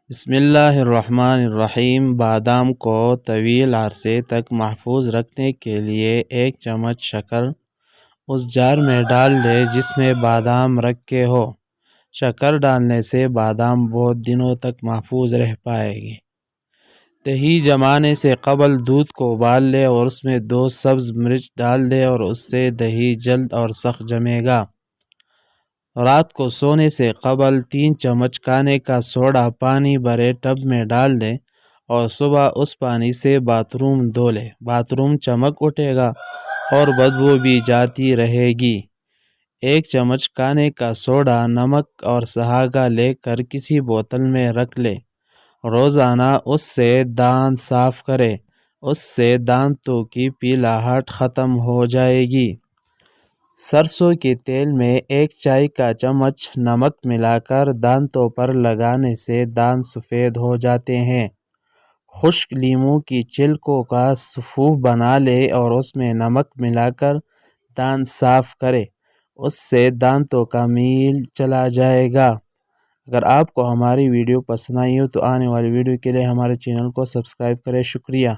بسم اللہ الرحمن الرحیم۔ بادام کو طویل عرصے تک محفوظ رکھنے کے لیے 1 چمچ شکر اس جار میں ڈال دے جس میں بادام رکھے ہو۔ شکر ڈالنے سے بادام بہت دنوں تک محفوظ رہ پائے گی۔ دہی جمانے سے قبل دودھ کو ابال لے اور اس میں 2 سبز مرچ ڈال دے اور اس سے دہی جلد اور سخت جمے گا۔ رات کو سونے سے قبل 3 چمچ کھانے کا سوڈا پانی بھرے ٹب میں ڈال دیں اور صبح اس پانی سے باتھ روم دھو لے۔ باتھ روم چمک اٹھے گا اور بدبو بھی جاتی رہے گی۔ 1 چمچ کھانے کا سوڈا، نمک اور سہاگا لے کر کسی بوتل میں رکھ لے۔ روزانہ اس سے دانت صاف کرے۔ اس سے دانتوں کی پیلاہٹ ختم ہو جائے گی۔ سرسوں کے تیل میں 1 چائے کا چمچ نمک ملا کر دانتوں پر لگانے سے دانت سفید ہو جاتے ہیں۔ خشک لیموں کی چھلکوں کا سفوف بنا لے اور اس میں نمک ملا کر دانت صاف کرے۔ اس سے دانتوں کا میل چلا جائے گا۔ اگر آپ کو ہماری ویڈیو پسند آئی ہو تو آنے والی ویڈیو کے لیے ہمارے چینل کو سبسکرائب کریں۔ شکریہ۔